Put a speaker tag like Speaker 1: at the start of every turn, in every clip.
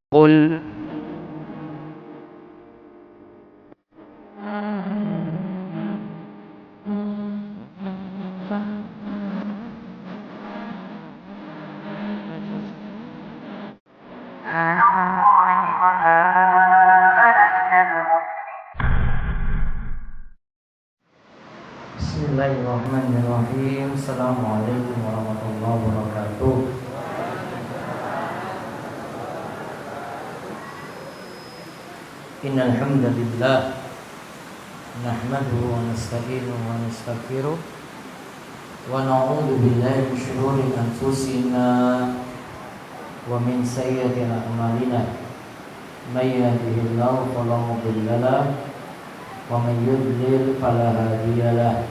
Speaker 1: قل
Speaker 2: Bismillahirrahmanirrahim. Assalamualaikum warahmatullahi wabarakatuh. Innal hamdalillah nahmaduhu wa nasta'inuhu wa nastaghfiruh wa na'udzu billahi min shururi anfusina wa min sayyiati a'malina. May yahdihillahu fala mudilla lahu wa may yudlil fala hadiya lahu.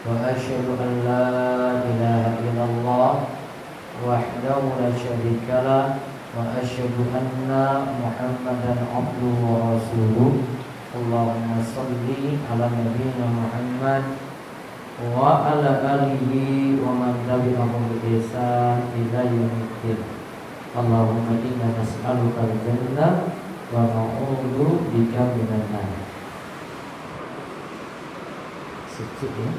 Speaker 2: Wa asyhadu an la ilaha illallah wahdahu la syarika lah wa asyhadu anna Muhammadan abduhu wa rasuluh. Allahumma shalli ala nabiyyina Muhammad wa ala alihi wa man tabi'ahum bi ihsan ila yaumiddin. Allahumma inna nas'aluka al-jannah wa na'udzu bika minan nar. Sikit ya.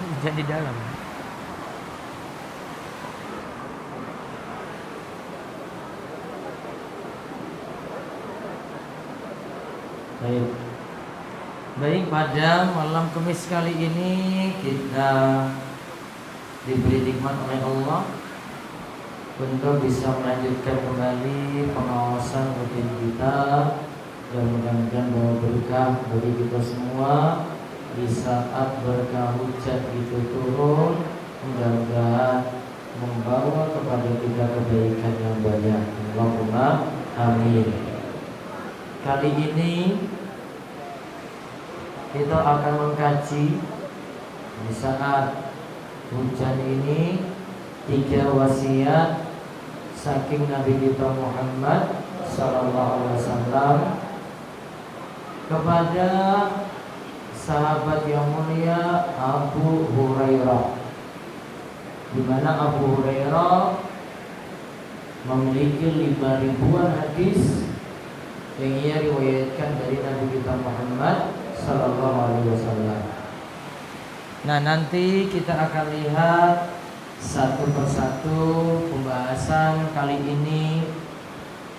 Speaker 1: Hujan di dalam.
Speaker 2: Baik, pada malam Kamis kali ini kita diberi nikmat oleh Allah untuk bisa melanjutkan kembali pengawasan rutin kita, dan mudah-mudahan bawa berkah bagi kita semua di saat berkah hujan itu turun. Mudah-mudahan membawa kepada kita kebaikan yang banyak. Allahumma amin. Kali ini kita akan mengkaji di saat hujan ini 3 wasiat saking Nabi kita Muhammad sallallahu alaihi wasallam kepada sahabat yang mulia Abu Hurairah, di mana Abu Hurairah memiliki 5.000-an hadis yang ia riwayatkan dari Nabi kita Muhammad sallallahu alaihi wasallam. Nah, nanti kita akan lihat satu persatu pembahasan kali ini,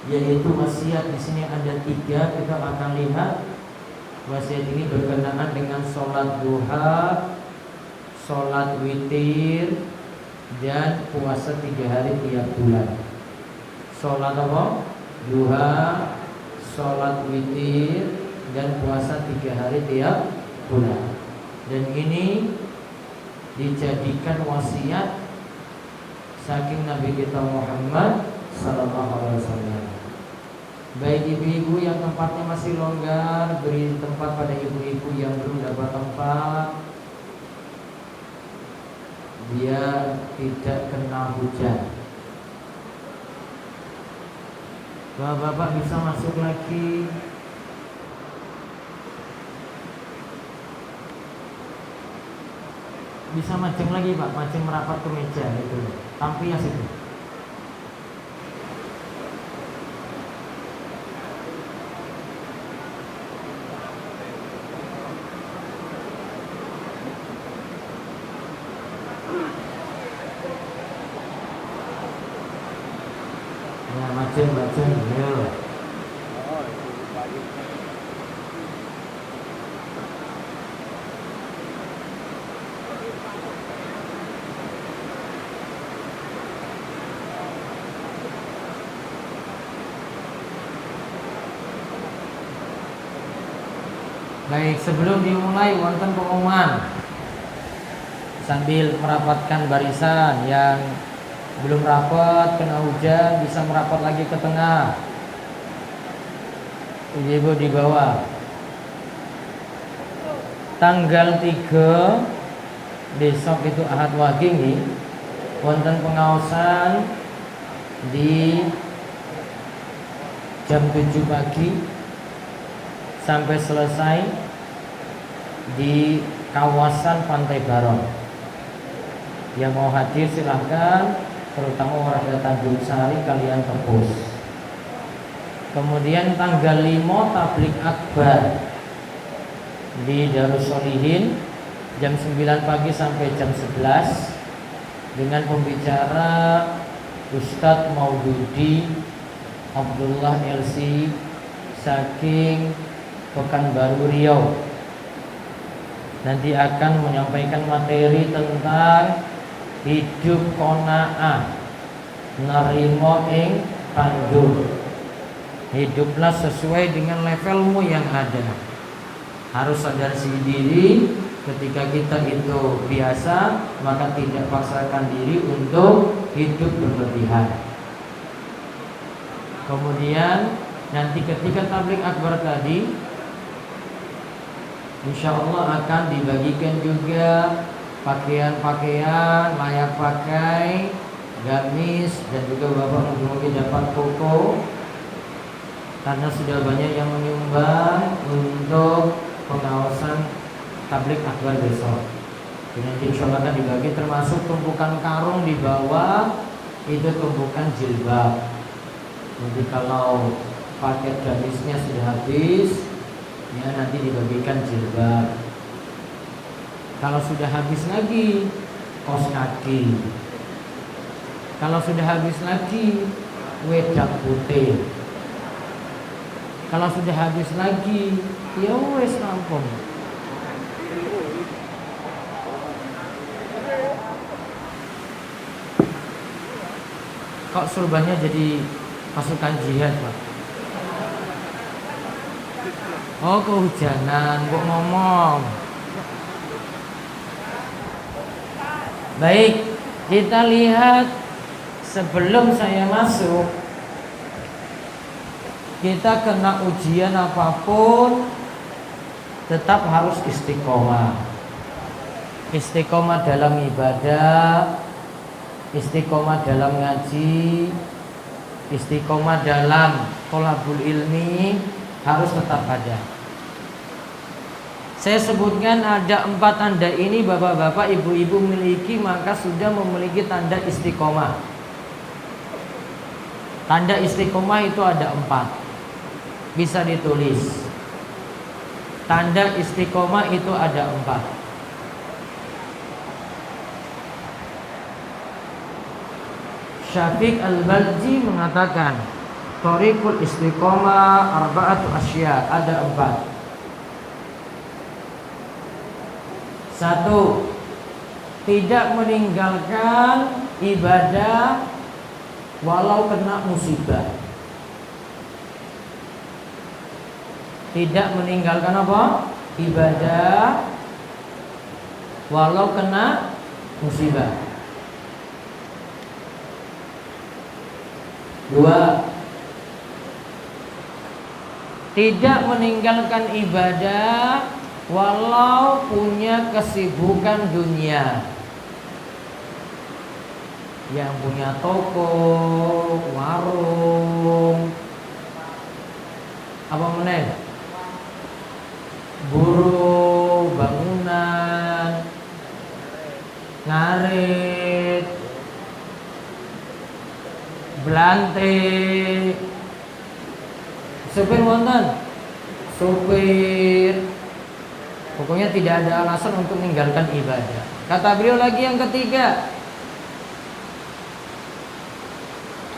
Speaker 2: yaitu wasiat. Di sini ada 3, kita akan lihat. Wasiat ini berkenaan dengan sholat duha, sholat witir, dan puasa 3 hari tiap bulan. Sholat apa? Duha, sholat witir, dan puasa 3 hari tiap bulan. Dan ini dijadikan wasiat saking Nabi kita Muhammad sallallahu alaihi wasallam. Baik ibu-ibu yang tempatnya masih longgar, beri tempat pada ibu-ibu yang belum dapat tempat, biar tidak kena hujan. Bapak-bapak bisa masuk lagi. Bisa macam lagi Pak, macam merapat ke meja itu, tampias itu. Ya macam-macam ya. Baik, sebelum dimulai wonten pengumuman. Sambil merapatkan barisan, yang belum rapat kena hujan bisa merapat lagi ke tengah. Ibu di bawah. Tanggal 3 besok itu Ahad Wage nggih, wonten pengaosan di jam 7 pagi sampai selesai di kawasan Pantai Baron. Yang mau hadir silahkan, terutama warga Tanjung Sari kalian tebus. Kemudian tanggal 5 tablik akbar di Darussolihin jam 9 pagi sampai jam 11 dengan pembicara Ustadz Maududi Abdullah LC saking Pekanbaru Riau. Nanti akan menyampaikan materi tentang hidup qanaah, narimo ing pandur. Hiduplah sesuai dengan levelmu yang ada. Harus sadar diri, ketika kita itu biasa, maka tidak paksakan diri untuk hidup berlebihan. Kemudian nanti ketika tabligh akbar tadi, insya Allah akan dibagikan juga pakaian-pakaian layak pakai, gamis, dan juga bapak mungkin dapat koko, karena sudah banyak yang menyumbang untuk pengawasan tabligh akbar besok. Nanti insya Allah akan dibagi, termasuk tumpukan karung di bawah itu tumpukan jilbab. Nanti kalau paket gamisnya sudah habis, ya nanti dibagikan jilbab. Kalau sudah habis lagi, kaos kaki. Kalau sudah habis lagi, wedang putih. Kalau sudah habis lagi, ya wes rampung. Kok surbannya jadi pasukan jihad, Pak? Oh, kehujanan, kok ngomong. Baik, kita lihat sebelum saya masuk, kita kena ujian apapun tetap harus istiqomah. Istiqomah dalam ibadah, istiqomah dalam ngaji, istiqomah dalam thalabul ilmi harus tetap ada. Saya sebutkan ada 4 tanda ini, bapak-bapak, ibu-ibu miliki, maka sudah memiliki tanda istiqomah. Tanda istiqomah itu ada 4, bisa ditulis. Tanda istiqomah itu ada 4. Syafiq Al-Balji mengatakan thariqul istiqomah arba'atu asya, ada 4. 1. Tidak meninggalkan ibadah walau kena musibah. Tidak meninggalkan apa? Ibadah walau kena musibah. 2. Tidak meninggalkan ibadah walau punya kesibukan dunia. Yang punya toko, warung, apa meneh, buruh, bangunan, ngarit, belante, supir wonten, supir. Pokoknya tidak ada alasan untuk meninggalkan ibadah. Kata beliau lagi yang ketiga,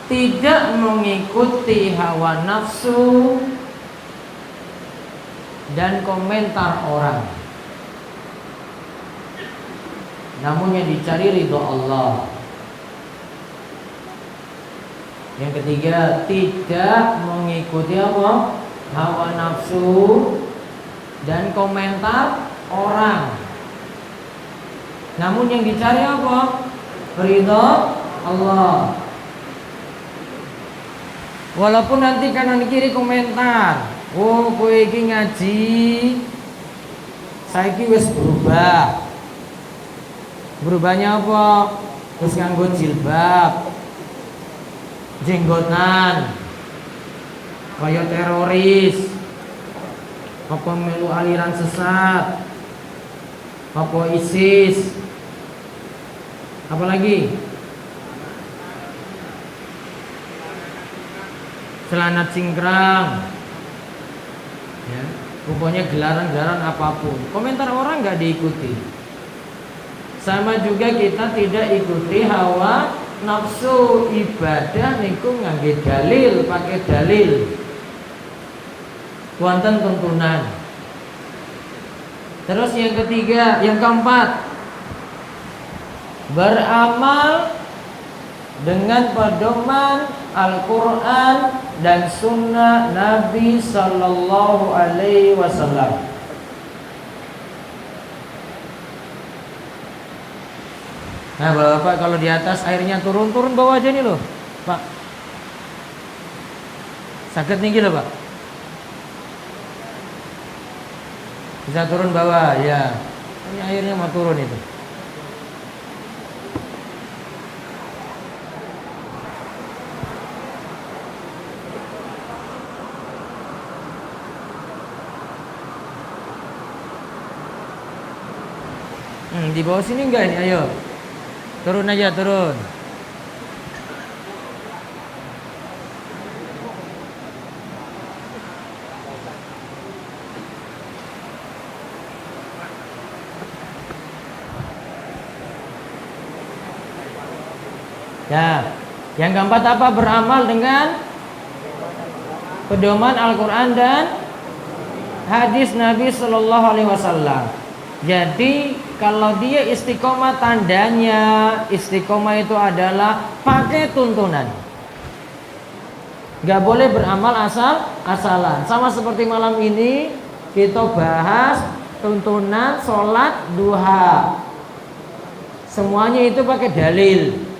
Speaker 2: tidak mengikuti hawa nafsu dan komentar orang, namun yang dicari ridho Allah. Yang ketiga, tidak mengikuti apa? Hawa nafsu dan komentar orang, namun yang dicari apa? Ridho Allah. Walaupun nanti kanan kiri komentar, oh kowe iki ngaji saiki wis berubah. Berubahnya apa? Terus nganggo jilbab, jenggotan. kaya teroris, apa melu aliran sesat, apa ISIS, apalagi celana cingkrang, ya, pokoknya gelaran-gelaran apapun. Komentar orang nggak diikuti. Sama juga kita tidak ikuti hawa nafsu. Ibadah niku ngangge dalil, pakai dalil. Wonten tuntunan. Terus yang ketiga, yang keempat, beramal dengan pedoman Al-Quran dan Sunnah Nabi Sallallahu Alaihi Wasallam. Nah Bapak, kalau di atas airnya turun bawah aja nih loh Pak. Sakit tinggi loh Pak. Bisa turun bawah ya. Ini airnya mau turun itu. Di bawah sini enggak ini, ayo. Turun aja, turun. Ya, yang keempat apa? Beramal dengan pedoman Al-Quran dan hadis Nabi Sallallahu Alaihi Wasallam. Jadi kalau dia istiqomah, tandanya istiqomah itu adalah pakai tuntunan. Gak boleh beramal asal-asalan. Sama seperti malam ini kita bahas tuntunan sholat duha. Semuanya itu pakai dalil.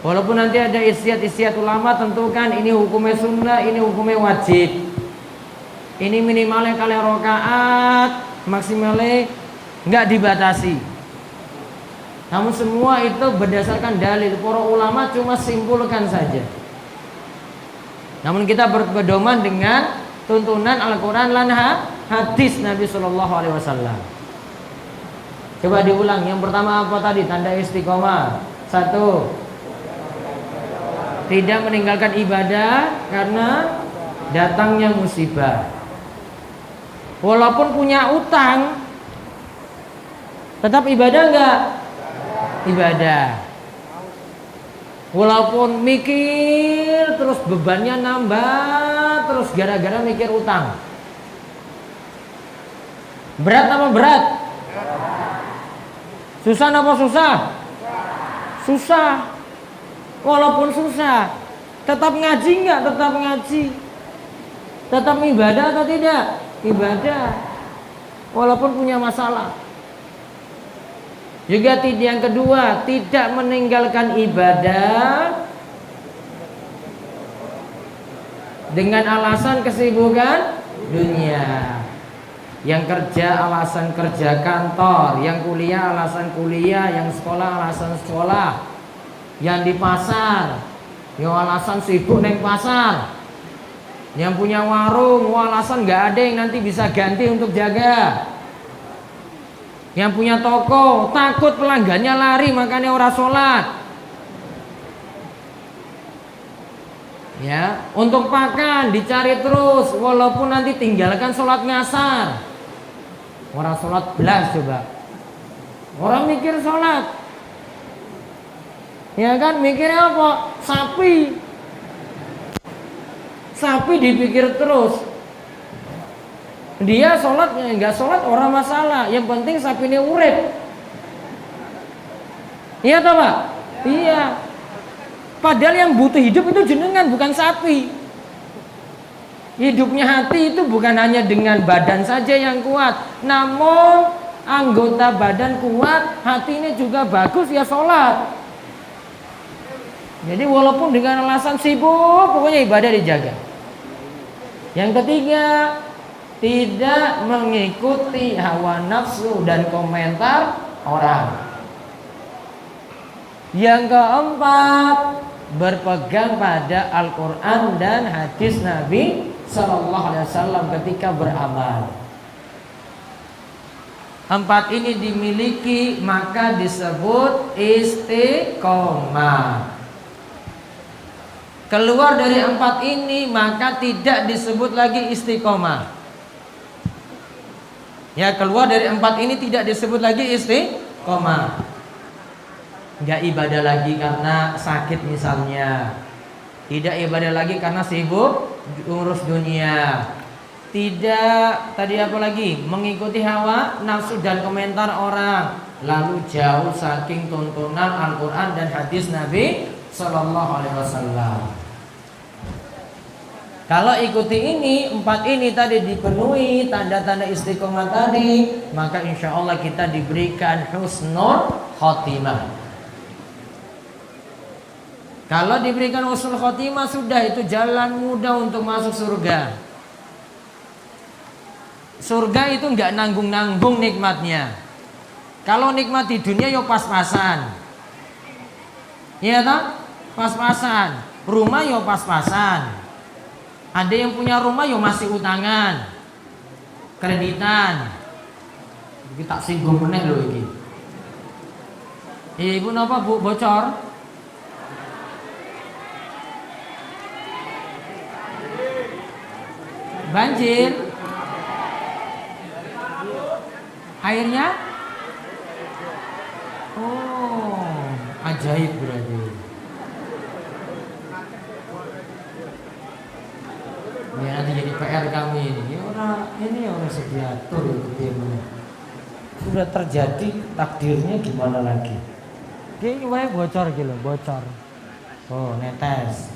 Speaker 2: Walaupun nanti ada istiad ulama tentukan ini hukumnya sunnah, ini hukumnya wajib. Ini minimalnya kali rakaat, maksimalnya nggak dibatasi. Namun semua itu berdasarkan dalil. Para ulama cuma simpulkan saja. Namun kita berpedoman dengan tuntunan Al-Quran dan hadis Nabi Sallallahu Alaihi Wasallam. Coba diulang. Yang pertama apa tadi? Tanda istiqomah. 1, tidak meninggalkan ibadah karena datangnya musibah. Walaupun punya utang, tetap ibadah enggak? Ibadah. Walaupun mikir terus bebannya nambah terus gara-gara mikir utang. Berat apa berat? Susah apa susah? Susah. Walaupun susah, tetap ngaji enggak? Tetap ngaji. Tetap ibadah atau tidak? Ibadah. Walaupun punya masalah. Juga yang kedua, tidak meninggalkan ibadah dengan alasan kesibukan dunia. Yang kerja alasan kerja kantor, yang kuliah alasan kuliah, yang sekolah alasan sekolah, yang di pasar, yang alasan sibuk neng pasar, yang punya warung, alasan nggak ada yang nanti bisa ganti untuk jaga. Yang punya toko takut pelanggannya lari makanya ora sholat. Ya, untuk makan dicari terus walaupun nanti tinggalkan sholat ngasar. Orang sholat belas coba. Orang mikir sholat. Ya kan mikirnya apa? Sapi. Sapi dipikir terus. Dia sholatnya nggak sholat orang masalah. Yang penting sapi ini urip. Iya toh Pak? Iya. Padahal yang butuh hidup itu jenengan bukan sapi. Hidupnya hati itu bukan hanya dengan badan saja yang kuat, namun anggota badan kuat, hati ini juga bagus ya sholat. Jadi walaupun dengan alasan sibuk, pokoknya ibadah dijaga. Yang ketiga, tidak mengikuti hawa nafsu dan komentar orang. Yang keempat, berpegang pada Al-Quran dan hadis Nabi Sallallahu Alaihi Wasallam ketika beramal. 4 ini dimiliki maka disebut istiqomah. Keluar dari 4 ini maka tidak disebut lagi istiqomah. Ya, keluar dari 4 ini tidak disebut lagi istiqomah. Enggak ibadah lagi karena sakit misalnya. Tidak ibadah lagi karena sibuk urus dunia. Tidak, tadi apa lagi? Mengikuti hawa nafsu dan komentar orang. Lalu jauh saking tuntunan Al-Quran dan hadis Nabi Sallallahu Alaihi Wasallam. Kalau ikuti ini, 4 ini tadi dipenuhi tanda-tanda istiqomah tadi, maka insya Allah kita diberikan husnul khotimah. Kalau diberikan husnul khotimah, sudah itu jalan mudah untuk masuk surga. Surga itu nggak nanggung-nanggung nikmatnya. Kalau nikmat di dunia yo pas-pasan, iya tak? Pas-pasan. Rumah yo pas-pasan. Ada yang punya rumah yo masih utangan, kreditan. Iki tak singgung meneh lho iki. Ibu napa Bu bocor? Banjir. Airnya? Oh, ajaib berarti. Ya nanti jadi PR kami ini. Ya orang sediatur itu sudah terjadi, takdirnya gimana lagi? Ini wae bocor gitu, bocor. Oh, netes.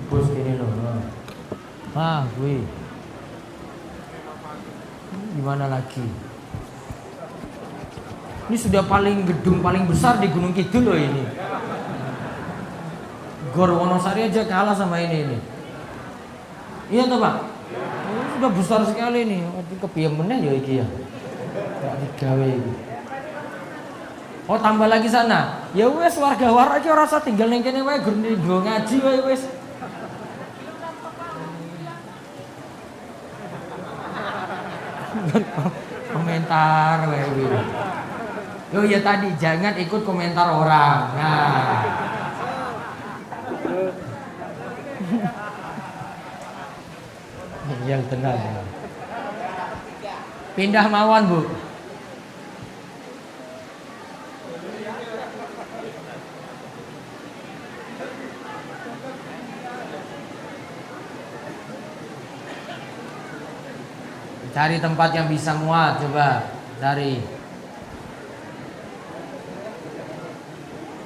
Speaker 2: Bus gini loh. Ah, gue. Gimana lagi? Ini sudah gedung paling besar di Gunung Kidul loh ini. Gor Wonosari aja kalah sama ini. Iya toh Pak? Ini sudah besar sekali nih. Tapi kepiye meneh ya iki ya. Enggak digawe iki. Oh tambah lagi sana. Ya wes warga warak iki ora usah tinggal ning kene wae gur ngaji wae wes. Komentar wae. Oh ya tadi jangan ikut komentar orang. Nah. Yang benar. Pindah mawon, Bu. Cari tempat yang bisa muat, coba cari.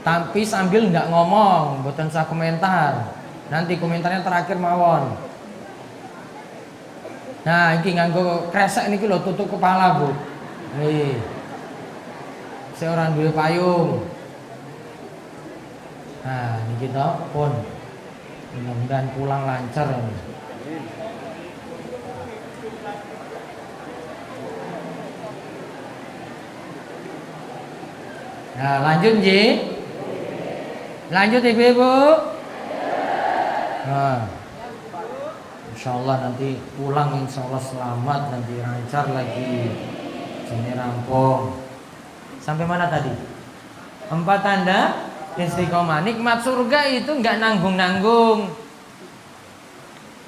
Speaker 2: Tapi sambil nggak ngomong, boten usah komentar. Nanti komentarnya terakhir mawon. Nah, ini nganggo kresek niki lho tutup kepala, Bu. Nih. Seorang duwe payung. Nah, niki to pun. Mudah-mudahan pulang lancar. Nah, lanjut Ji. Lanjut Ibu. Nah, insya Allah nanti pulang insya Allah selamat, nanti lancar lagi. Sini rampung. Sampai mana tadi? 4 tanda istiqomah. Nikmat surga itu nggak nanggung-nanggung.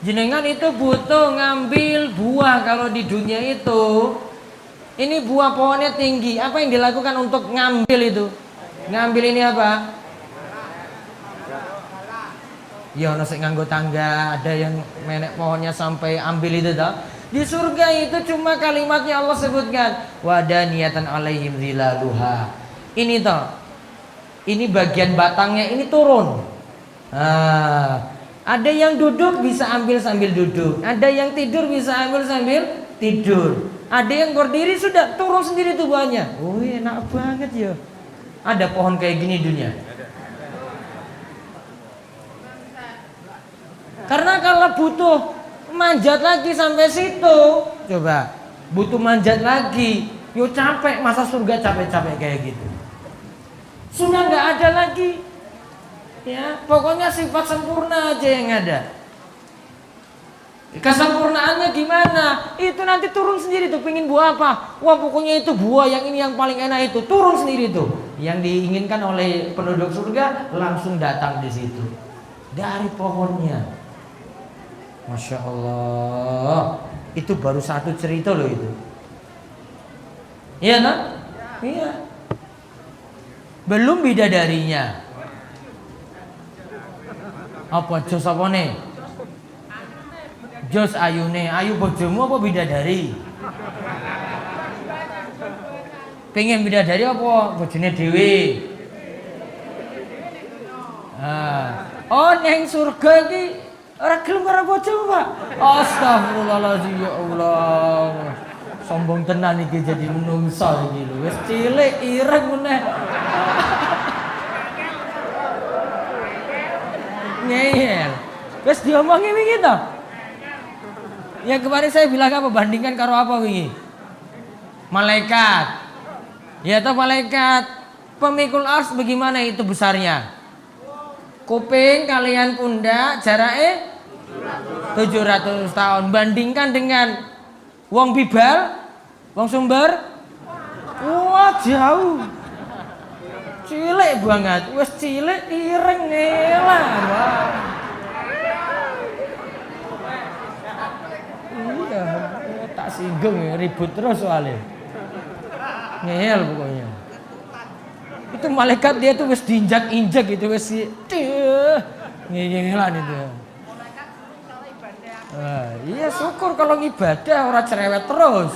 Speaker 2: Jenengan itu butuh ngambil buah kalau di dunia itu. Ini buah pohonnya tinggi. Apa yang dilakukan untuk ngambil itu? Ngambil ini apa? Ya ono sing nganggo tangga, ada yang menek pohonnya sampai ambil itu dah. Di surga itu cuma kalimatnya Allah sebutkan, wadaniyatan alaihim zilaluha. Ini toh. Ini bagian batangnya ini turun. Ada yang duduk bisa ambil sambil duduk, ada yang tidur bisa ambil sambil tidur, ada yang berdiri sudah turun sendiri tuh buahnya. Oh enak banget ya. Ada pohon kayak gini dunia. Karena kalau butuh manjat lagi sampai situ, coba butuh manjat lagi, yo capek, masa surga capek-capek kayak gitu. Sudah nggak ada lagi. Ya, pokoknya sifat sempurna aja yang ada. Kesempurnaannya gimana? Itu nanti turun sendiri tuh, pingin buah apa? Wah pokoknya itu buah yang ini yang paling enak itu, turun sendiri tuh. Yang diinginkan oleh penduduk surga langsung datang di situ dari pohonnya. Masya Allah, itu baru satu cerita loh itu. Iya kan? Iya. Belum bidadarinya. Apa jos apa nih? Jos ayune, ayu bojomu apa bidadari? Pengen bidadari apa bojone dhewe? Oh neng surga iki ora gelem karo bojomu, Pak. Astagfirullahaladzim ya Allah. Sombong tenan iki jadi menungsa iki lho. Wis cilik ireng meneh. Ngeyel. Wis diomongi wingi to? Yang kemarin saya bilang apa? Bandingkan karo apa wingi? Malaikat. Ya toh malaikat. Pemikul ars bagaimana itu besarnya? Kuping kalian pundak jaraknya 700 tahun. Bandingkan dengan wong bibal, wong sumber. Wah jauh. Cilik banget. Wes cilik ireng ngelah. Wah. Iya, tak singgung ya, ribut terus soalnya. Ngeyel pokoknya. Itu malaikat dia tuh wis diinjak-injak gitu wis ngeyelan itu. Iya syukur kalau ibadah orang cerewet terus.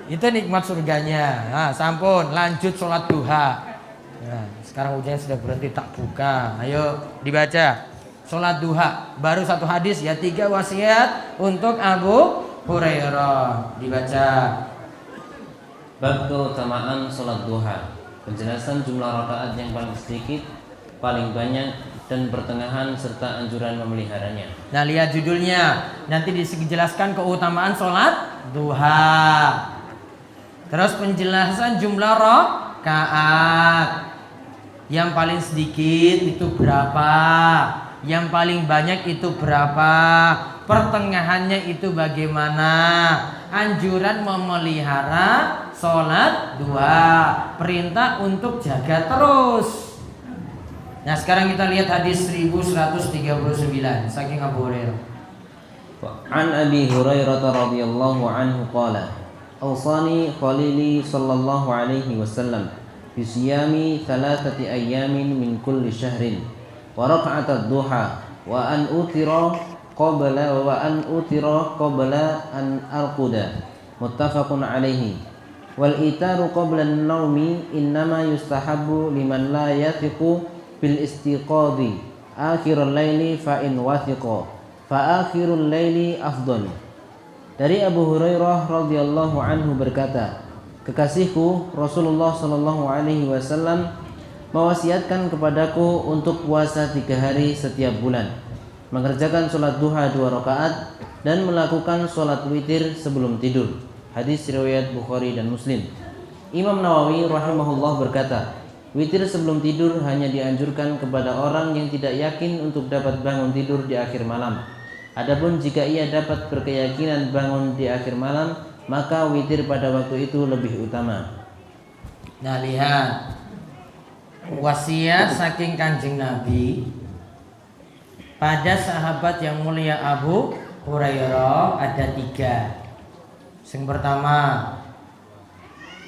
Speaker 2: Itu nikmat surganya. Nah, sampun lanjut sholat duha. Nah, sekarang hujannya sudah berhenti tak buka. Ayo dibaca. Sholat duha, baru satu hadis ya, 3 wasiat untuk Abu Hurairah. Dibaca.
Speaker 3: Bab keutamaan sholat duha. Penjelasan jumlah rakaat yang paling sedikit, paling banyak, dan pertengahan serta anjuran memeliharanya.
Speaker 2: Nah lihat judulnya, nanti dijelaskan keutamaan sholat duha. Terus penjelasan jumlah rakaat. Yang paling sedikit itu berapa? Yang paling banyak itu berapa? Pertengahannya itu bagaimana? Anjuran memelihara sholat duha. Perintah untuk jaga terus. Nah sekarang kita lihat hadis 1139 saking Abu Hurairah.
Speaker 3: An Abi Hurairah radhiyallahu anhu qala awsani khalili sallallahu alaihi wasallam bi siyami 3 ayyamin min kulli syahrin wa raka'at ad-duha wa an utira qabla an arquda muttafaqun alaihi wal itaru qabla an-naumi innama yustahabbu liman la yathiqu bil istiqadhi akhirul laili fa in wathiqa fa akhirul laili afdal. Dari Abu Hurairah radhiyallahu anhu berkata, kekasihku Rasulullah sallallahu alaihi wasallam mewasiatkan kepadaku untuk puasa 3 hari setiap bulan, mengerjakan sholat duha 2 rakaat dan melakukan sholat witir sebelum tidur. Hadis riwayat Bukhari dan Muslim. Imam Nawawi rahimahullah berkata, witir sebelum tidur hanya dianjurkan kepada orang yang tidak yakin untuk dapat bangun tidur di akhir malam. Adapun jika ia dapat berkeyakinan bangun di akhir malam, maka witir pada waktu itu lebih utama.
Speaker 2: Nah lihat, wasiat saking Kanjeng Nabi pada sahabat yang mulia Abu Hurairah ada 3. Yang pertama,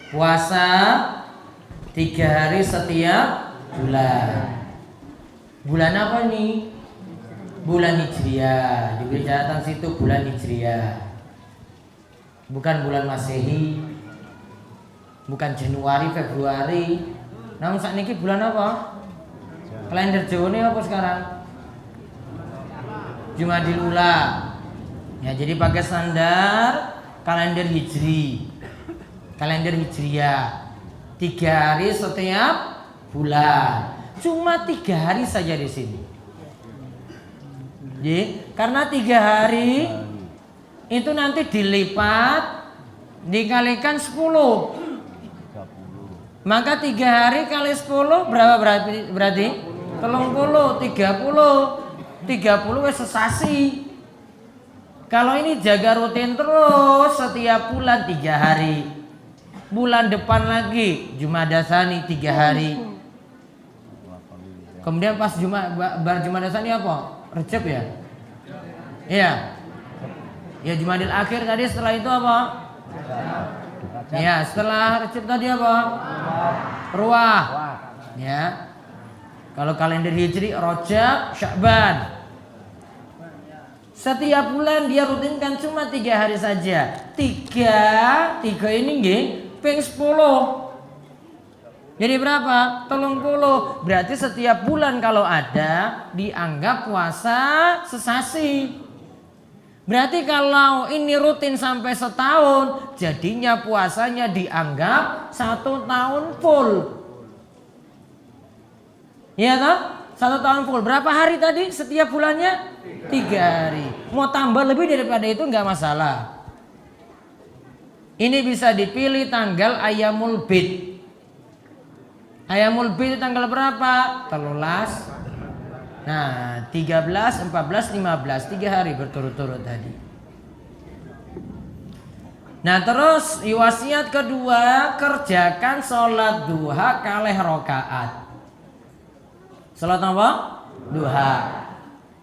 Speaker 2: puasa 3 hari setiap bulan. Bulan apa nih? Bulan Hijriah. Diberi catatan situ bulan Hijriah. Bukan bulan Masehi. Bukan Januari, Februari. Namun saat ini bulan apa? Kalender Jawa ini apa sekarang? Jumadil Ula. Ya, jadi pakai standar kalender Hijri. Kalender Hijriah. 3 hari setiap bulan. Cuma 3 hari saja di sini. Jadi, karena 3 hari itu nanti dilipat dikalikan 10. Maka 3 hari kali 10 berapa berarti? 30, 30 wes sesasi. Kalau ini jaga rutin terus setiap bulan 3 hari. Bulan depan lagi Jumada Tsani 3 hari. Kemudian pas Jumada Tsani apa? Recep ya? Iya. Ya Jumadil Akhir tadi, setelah itu apa? Ya, setelah Recep tadi apa? Ruah. Ya. Kalau kalender Hijri Rajab, Sya'ban. Setiap bulan dia rutinkan cuma 3 hari saja. 3 ini nggih ping 10. Jadi berapa? 30. Berarti setiap bulan kalau ada dianggap puasa sesasi. Berarti kalau ini rutin sampai setahun, jadinya puasanya dianggap 1 tahun full. Iya toh? 1 tahun full. Berapa hari tadi setiap bulannya? 3 hari. Mau tambah lebih daripada itu nggak masalah. Ini bisa dipilih tanggal Ayyamul Bid. Ayyamul Bid tanggal berapa? 13. Nah, 13, 14, 15, 3 hari berturut-turut tadi. Nah, terus wasiat kedua, kerjakan sholat duha kalih rakaat. Sholat apa? Duha.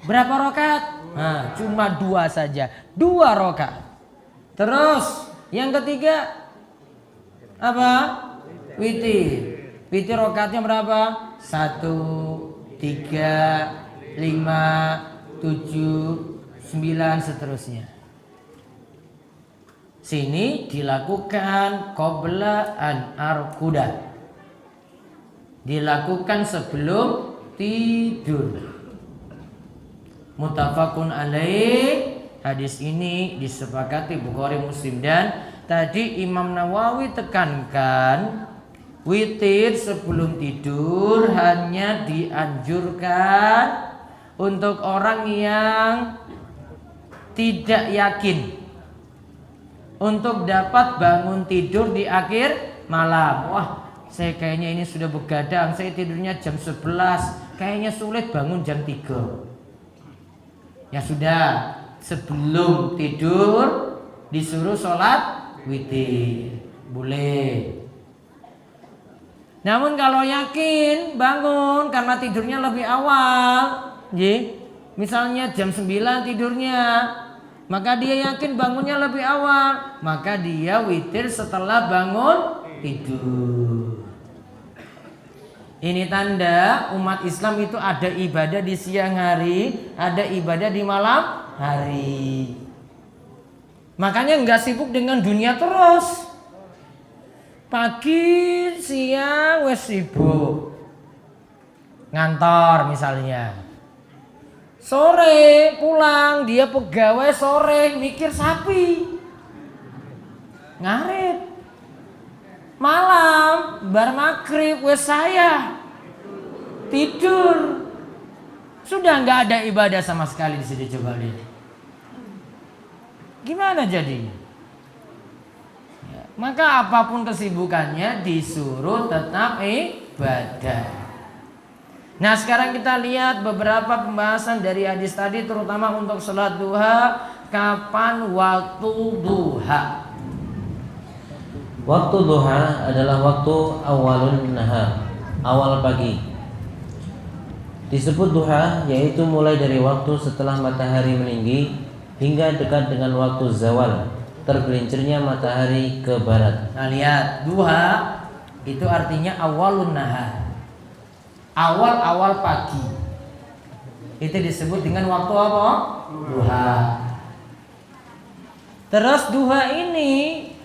Speaker 2: Berapa rakaat? Nah, cuma 2 saja. 2 rakaat. Terus yang ketiga apa? Witir. Witir rakaatnya berapa? 1, 3, 5, 7, 9 seterusnya. Sini dilakukan qabla an arkuda. Dilakukan sebelum tidur. Muttafaqun alaih. Hadis ini disepakati Bukhari, Muslim, dan tadi Imam Nawawi tekankan witir sebelum tidur hanya dianjurkan untuk orang yang tidak yakin untuk dapat bangun tidur di akhir malam. Wah, saya kayaknya ini sudah begadang, saya tidurnya jam 11, kayaknya sulit bangun jam 3. Ya sudah, sebelum tidur disuruh sholat witir, boleh. Namun kalau yakin bangun karena tidurnya lebih awal, misalnya jam 9 tidurnya, maka dia yakin bangunnya lebih awal, maka dia witir setelah bangun tidur. Ini tanda umat Islam itu ada ibadah di siang hari, ada ibadah di malam hari. Makanya nggak sibuk dengan dunia terus. Pagi, siang, wes sibuk ngantor misalnya. Sore pulang, dia pegawai sore mikir sapi, ngarit. Malam bar maghrib wes saya tidur. Sudah nggak ada ibadah sama sekali di sini. Coba lihat gimana jadinya. Maka apapun kesibukannya disuruh tetap ibadah. Nah, sekarang kita lihat beberapa pembahasan dari hadis tadi, terutama untuk sholat duha. Kapan waktu duha?
Speaker 3: Waktu duha adalah waktu awalun nahar, awal pagi. Disebut duha yaitu mulai dari waktu setelah matahari meninggi hingga dekat dengan waktu zawal, tergelincirnya matahari ke barat.
Speaker 2: Nah, lihat, duha itu artinya awalun nahar, awal-awal pagi. Itu disebut dengan waktu apa? Duha. Terus duha ini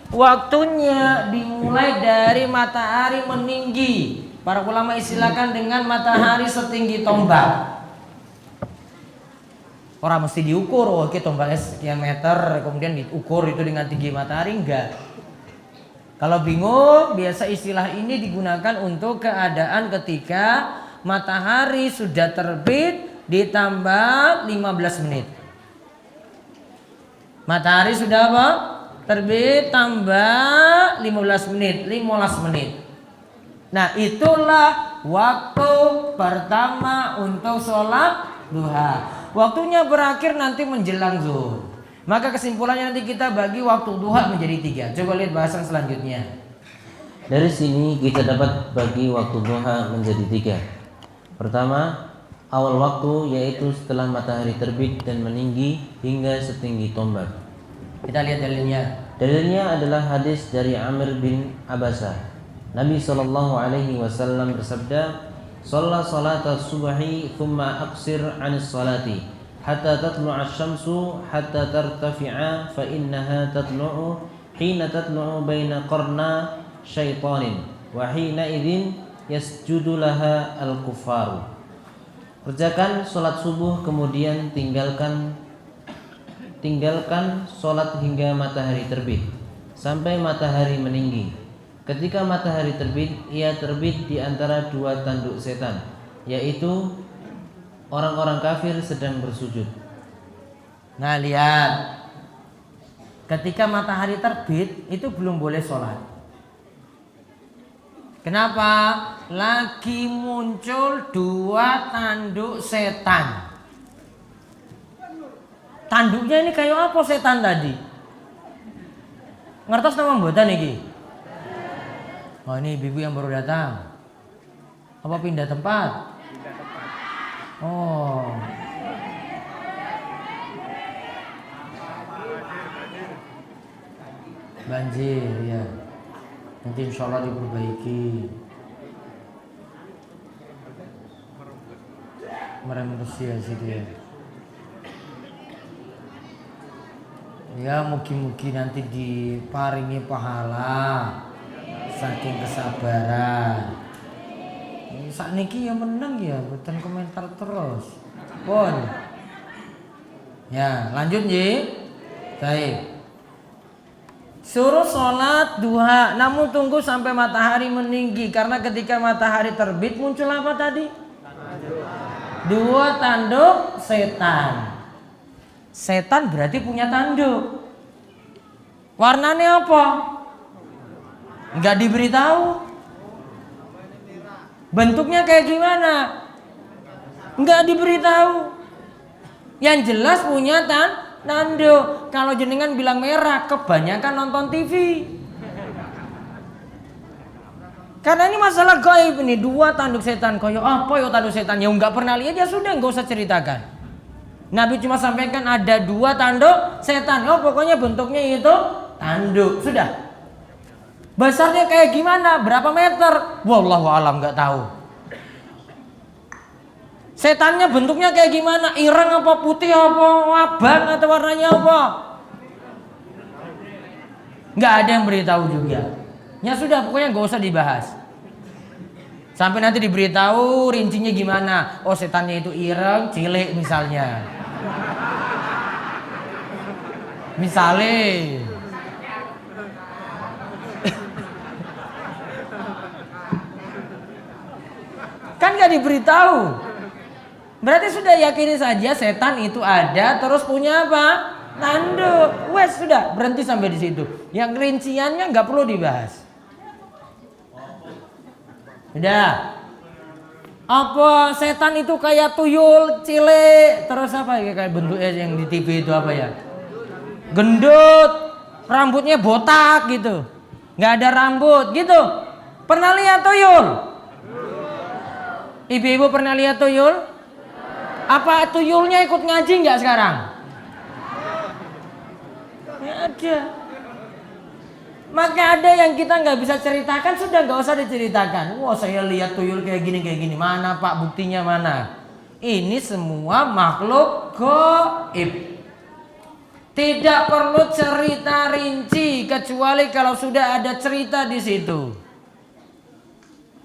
Speaker 2: waktunya dimulai dari matahari meninggi. Para ulama istilahkan dengan matahari setinggi tombak. Orang mesti diukur, oh oke tombaknya sekian meter, kemudian diukur itu dengan tinggi matahari, enggak. Kalau bingung, biasa istilah ini digunakan untuk keadaan ketika matahari sudah terbit ditambah 15 menit. Matahari sudah apa? Terbit tambah 15 menit, 15 menit. Nah, itulah waktu pertama untuk sholat duha. Waktunya berakhir nanti menjelang zuhur. Maka kesimpulannya nanti kita bagi waktu duha menjadi 3. Coba lihat bahasan selanjutnya.
Speaker 3: Dari sini kita dapat bagi waktu duha menjadi 3. Pertama, awal waktu yaitu setelah matahari terbit dan meninggi hingga setinggi tombak.
Speaker 2: Kita lihat dalilnya.
Speaker 3: Dalilnya adalah hadis dari Amir bin Abasa. Nabi SAW bersabda, "Shalla salata subhi thumma aqsir 'anis salati hatta tatlu'a asy-syamsu hatta tartafi'a fa innaha tatlu'u hina tatlu'u baina qarna syaitanin wa hina idzin yasjudu laha al-kuffaru." Kerjakan salat subuh kemudian tinggalkan salat hingga matahari terbit sampai matahari meninggi. Ketika matahari terbit, ia terbit di antara 2 tanduk setan, yaitu orang-orang kafir sedang bersujud.
Speaker 2: Nah, lihat. Ketika matahari terbit itu belum boleh sholat. Kenapa? Lagi muncul 2 tanduk setan. Tanduknya ini kayak apa setan tadi? Ngertos nama mboten iki? Oh, ini ibu yang baru datang. Apa pindah tempat? Oh. Banjir ya. Nanti insya Allah diperbaiki. Merem bersih sih dia. Ya, mugi-mugi nanti diparingi pahala saking kesabaran. Sakniki ya menang ya, bukan komentar terus. Pun. Ya, lanjut nggih. Baik. Suruh sholat duha, namun tunggu sampai matahari meninggi, karena ketika matahari terbit muncul apa tadi? 2 tanduk setan. Setan berarti punya tanduk. Warnanya apa? Enggak diberitahu. Bentuknya kayak gimana? Enggak diberitahu. Yang jelas punya tanduk. Kalau jenengan bilang merah, kebanyakan nonton TV. Karena ini masalah gaib ini, 2 tanduk setan. Koyo apa ya tanduk setan? Ya enggak pernah lihat, ya sudah enggak usah ceritakan. Nabi cuma sampaikan ada 2 tanduk setan. Oh, pokoknya bentuknya itu tanduk. Sudah. Besarnya kayak gimana? Berapa meter? Wallahu alam, nggak tahu. Setannya bentuknya kayak gimana? Ireng apa putih apa abang atau warnanya apa? Nggak ada yang beritahu juga. Ya sudah, pokoknya nggak usah dibahas. Sampai nanti diberitahu rincinya gimana? Oh, setannya itu ireng, cilik misalnya. Misalnya. Kan gak diberitahu. Berarti sudah yakini saja setan itu ada, terus punya apa? Tanduk. Wes sudah, berhenti sampai di situ. Yang rinciannya nggak perlu dibahas. Udah. Apa setan itu kayak tuyul, cilik, terus apa ya kayak bentuknya yang di TV itu apa ya? Gendut, rambutnya botak gitu. Nggak ada rambut gitu. Pernah lihat tuyul? Ibu-ibu pernah lihat tuyul? Apa tuyulnya ikut ngaji nggak sekarang? Nggak ada. Maka ada yang kita nggak bisa ceritakan, sudah nggak usah diceritakan. Wah, saya lihat tuyul kayak gini. Mana Pak, buktinya mana? Ini semua makhluk gaib. Tidak perlu cerita rinci kecuali kalau sudah ada cerita di situ.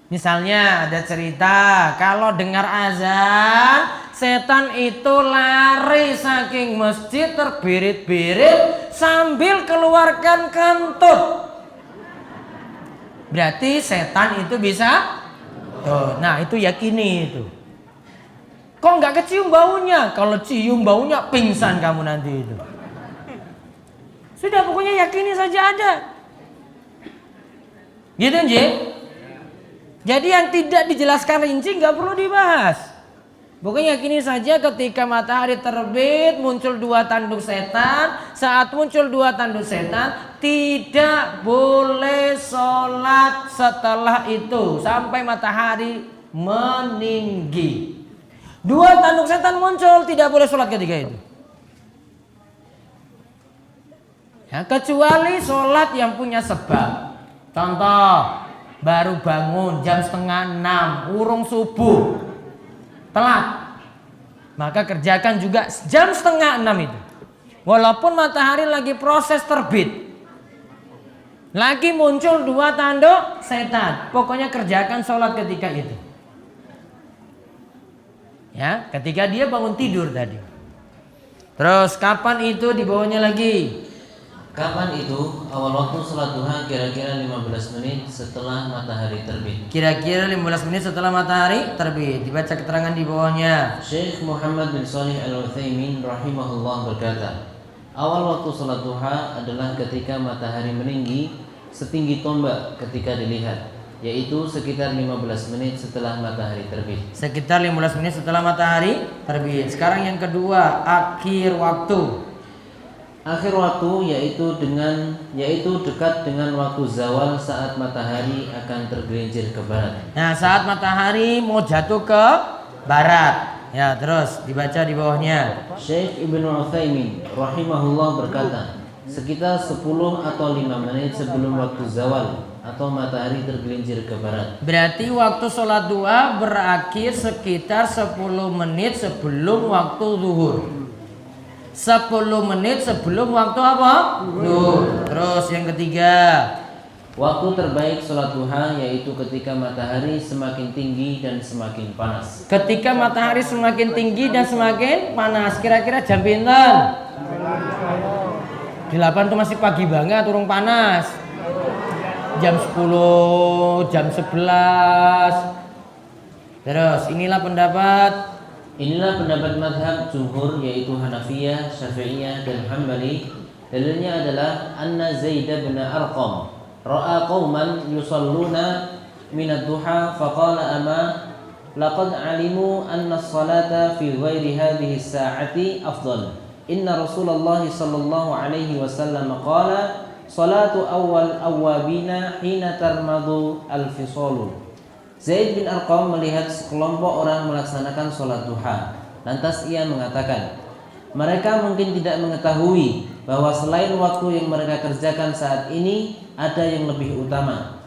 Speaker 2: Misalnya ada cerita kalau dengar azan setan itu lari saking masjid terbirit-birit sambil keluarkan kentut. Berarti setan itu bisa tuh. Nah, itu yakini itu. Kok nggak kecium baunya? Kalau cium baunya pingsan kamu nanti itu. Sudah, pokoknya yakini saja ada. Gitu, Nji? Jadi yang tidak dijelaskan rinci nggak perlu dibahas. Pokoknya yakini saja ketika matahari terbit muncul 2 tanduk setan. Saat muncul 2 tanduk setan tidak boleh sholat setelah itu sampai matahari meninggi. 2 tanduk setan muncul, tidak boleh sholat ketika itu. Ya, kecuali sholat yang punya sebab. Contoh, baru bangun jam 5:30, urung subuh, telat, maka kerjakan juga jam 5:30 itu. Walaupun matahari lagi proses terbit, lagi muncul 2 tanduk setan, pokoknya kerjakan sholat ketika itu. Ya, ketika dia bangun tidur tadi. Terus kapan itu dibawanya lagi?
Speaker 3: Kapan itu? Awal waktu sholat duha kira-kira 15 menit setelah matahari terbit.
Speaker 2: Kira-kira 15 menit setelah matahari terbit. Dibaca keterangan di bawahnya.
Speaker 3: Syekh Muhammad bin Shalih Al-Utsaimin rahimahullah berkata, awal waktu sholat duha adalah ketika matahari meninggi setinggi tombak ketika dilihat, yaitu sekitar 15 menit setelah matahari terbit.
Speaker 2: Sekitar 15 menit setelah matahari terbit. Sekarang yang kedua, akhir waktu.
Speaker 3: Akhir waktu yaitu dekat dengan waktu zawal saat matahari akan tergelincir ke barat.
Speaker 2: Nah, saat matahari mau jatuh ke barat. Ya, terus dibaca di bawahnya.
Speaker 3: Syekh Ibnu Utsaimin rahimahullah berkata, sekitar 10 atau 5 menit sebelum waktu zawal atau matahari tergelincir ke barat.
Speaker 2: Berarti waktu sholat duha berakhir sekitar 10 menit sebelum waktu zuhur. 10 menit sebelum waktu apa? Zuhur. Terus yang ketiga,
Speaker 3: waktu terbaik sholat duha yaitu ketika matahari semakin tinggi dan semakin panas.
Speaker 2: Ketika matahari semakin tinggi dan semakin panas, kira-kira jam pinten? 8 tuh masih pagi banget, turun panas. Jam 10, jam 11. Terus inilah pendapat
Speaker 3: madhab jumhur yaitu Hanafiyah, Syafi'iyah dan Hambali. Dalilnya adalah anna Zaid bin Arqam ra'a qauman yusalluna min ad-duha faqala ama laqad alimu anna as-salata fi ghairi hadhihi as-sa'ati afdal. Inna Rasulullah sallallahu alaihi wasallam qala salatu awal awwabina hina tarmadu al-fisalu. Zaid bin Arqam melihat sekelompok orang melaksanakan sholat duha. Lantas ia mengatakan, mereka mungkin tidak mengetahui bahwa selain waktu yang mereka kerjakan saat ini ada yang lebih utama.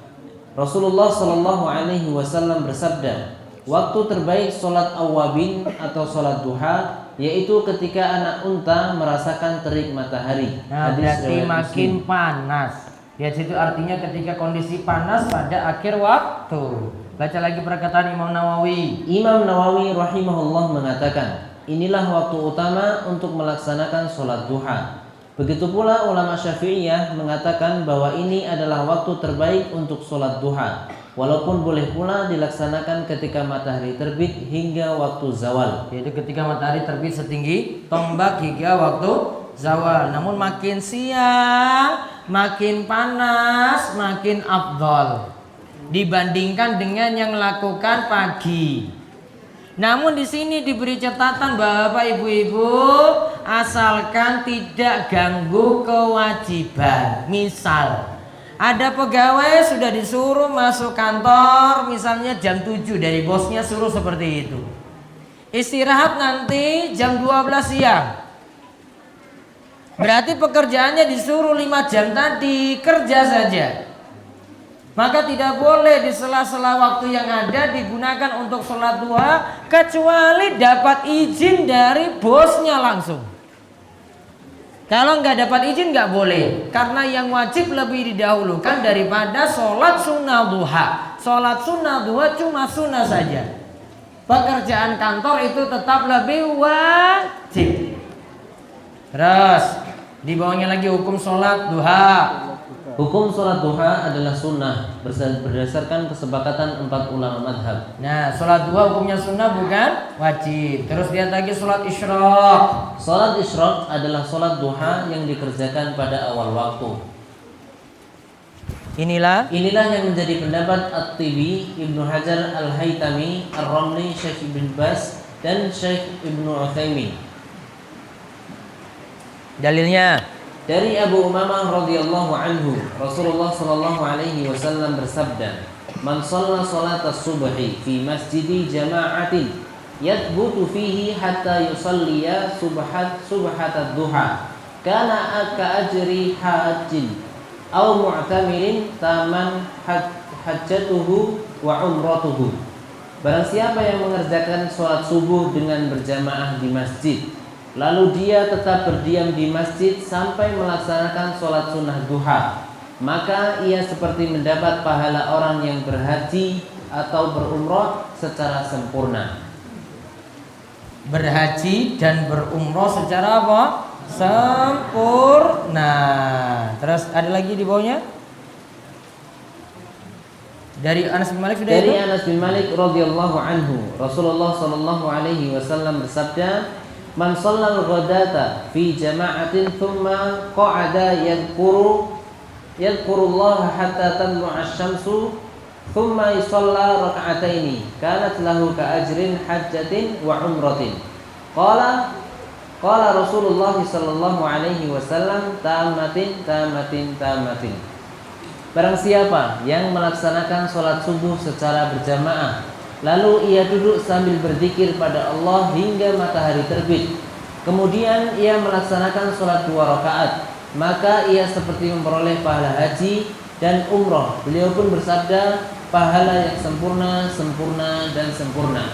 Speaker 3: Rasulullah Shallallahu Alaihi Wasallam bersabda, waktu terbaik sholat awabin atau sholat duha yaitu ketika anak unta merasakan terik matahari.
Speaker 2: Nah, berarti makin panas. Ya, itu artinya ketika kondisi panas pada akhir waktu. Baca lagi perkataan Imam Nawawi.
Speaker 3: Imam Nawawi rahimahullah mengatakan, inilah waktu utama untuk melaksanakan sholat duha. Begitu pula ulama Syafi'iyah mengatakan bahwa ini adalah waktu terbaik untuk sholat duha, walaupun boleh pula dilaksanakan ketika matahari terbit hingga waktu zawal.
Speaker 2: Yaitu ketika matahari terbit setinggi tombak hingga waktu zawal. Namun makin siang, makin panas, makin afdal dibandingkan dengan yang melakukan pagi. Namun di sini diberi catatan Bapak Ibu-ibu, asalkan tidak ganggu kewajiban. Misal ada pegawai sudah disuruh masuk kantor misalnya jam 7 dari bosnya suruh seperti itu. Istirahat nanti jam 12 siang. Berarti pekerjaannya disuruh 5 jam tadi, kerja saja. Maka tidak boleh di sela-sela waktu yang ada digunakan untuk sholat duha kecuali dapat izin dari bosnya langsung. Kalau nggak dapat izin nggak boleh, karena yang wajib lebih didahulukan daripada sholat sunnah duha. Sholat sunnah duha cuma sunnah saja. Pekerjaan kantor itu tetap lebih wajib. Terus di bawahnya lagi hukum sholat duha.
Speaker 3: Hukum sholat duha adalah sunnah berdasarkan kesepakatan 4 ulama madhab.
Speaker 2: Nah, sholat duha hukumnya sunnah bukan wajib. Terus lihat lagi sholat isyraq.
Speaker 3: Sholat isyraq adalah sholat duha yang dikerjakan pada awal waktu.
Speaker 2: Inilah
Speaker 3: yang menjadi pendapat At-Tibi, Ibnu Hajar Al-Haytami, Ar-Ramli, Syekh Ibn Baz dan Syekh Ibnu Utsaimin.
Speaker 2: dalilnya.
Speaker 3: Dari Abu Umamah radhiyallahu anhu, Rasulullah sallallahu alaihi wasallam bersabda, "Man shalla salatas subhi fi masjidi jama'atin yathbutu fihi hatta yusalliya subhatad duha, kana ka ajri hajjin aw mu'tamirin taman hajjatuhu wa umratuhu." Barang siapa yang mengerjakan sholat subuh dengan berjamaah di masjid, lalu dia tetap berdiam di masjid sampai melaksanakan sholat sunnah duha, maka ia seperti mendapat pahala orang yang berhaji atau berumroh secara sempurna.
Speaker 2: Berhaji dan berumroh secara apa? Sempurna. Terus ada lagi di bawahnya? Dari Anas bin Malik sudah
Speaker 3: Dari
Speaker 2: itu?
Speaker 3: Anas bin Malik radhiyallahu anhu, Rasulullah sallallahu alaihi wasallam bersabda, "Man shallal ghadata fi jama'atin thumma qa'ada yadhkurullaha hatta tatlu'a asy-syamsu thumma yusalla rak'ataini kanat lahu ka ajrin hajjatin wa umratin." Qala Rasulullah sallallahu alaihi wasallam, "Tamatin. Barang siapa yang melaksanakan sholat subuh secara berjamaah, lalu ia duduk sambil berzikir pada Allah hingga matahari terbit, kemudian ia melaksanakan sholat 2 rakaat, maka ia seperti memperoleh pahala haji dan umroh. Beliau pun bersabda, pahala yang sempurna, sempurna, dan sempurna.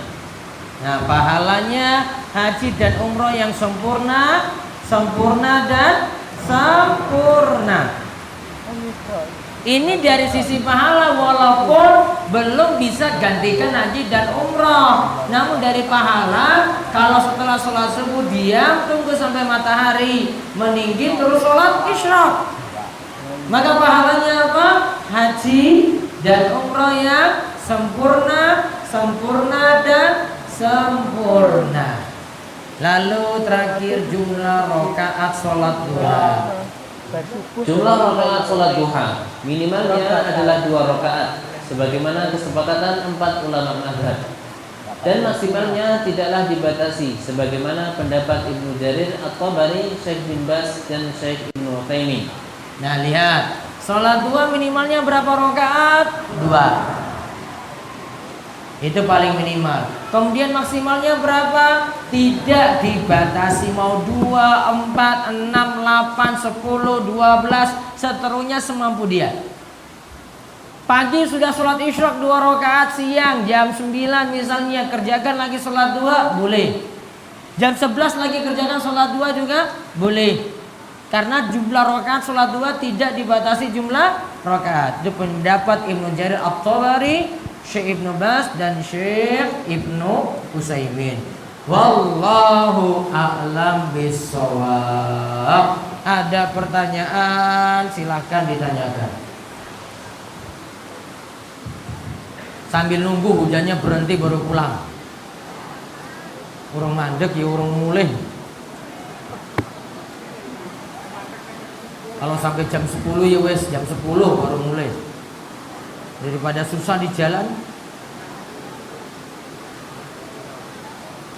Speaker 2: Nah, pahalanya haji dan umroh yang sempurna, sempurna dan sempurna. Ini dari sisi pahala, walaupun belum bisa gantikan haji dan umroh. Namun dari pahala, kalau setelah sholat subuh diam, tunggu sampai matahari meninggi terus sholat isyraq, maka pahalanya apa? Haji dan umroh yang sempurna, sempurna dan sempurna. Lalu terakhir jumlah rakaat sholat duha.
Speaker 3: Jumlah rakaat sholat duha minimalnya adalah 2 rakaat, sebagaimana kesepakatan 4 ulama mazhab, dan maksimalnya tidaklah dibatasi, sebagaimana pendapat Ibnu Jarir At-Tabari, Syekh bin Baz dan Syekh Ibnu Utsaimin.
Speaker 2: Nah, lihat, sholat duha minimalnya berapa rakaat? 2. Itu paling minimal. Kemudian maksimalnya berapa? Tidak dibatasi, mau 2, 4, 6, 8, 10, 12, seterusnya semampu dia. Pagi sudah sholat isyraq 2 rakaat, siang jam 9 misalnya kerjakan lagi sholat duha, boleh. Jam 11 lagi kerjakan sholat duha juga boleh. Karena jumlah rakaat sholat duha tidak dibatasi jumlah rakaat. Itu pendapat Ibnu Jarir At-Tabari, Syekh Ibnu Baz dan Syekh Ibnu Utsaimin. Wallahu a'lam bishawab. Ada pertanyaan, silahkan ditanyakan. Sambil nunggu hujannya berhenti baru pulang. Urung mandek ya urung mulih. Kalau sampai jam 10 ya wes, jam 10 baru mulai. Daripada susah di jalan.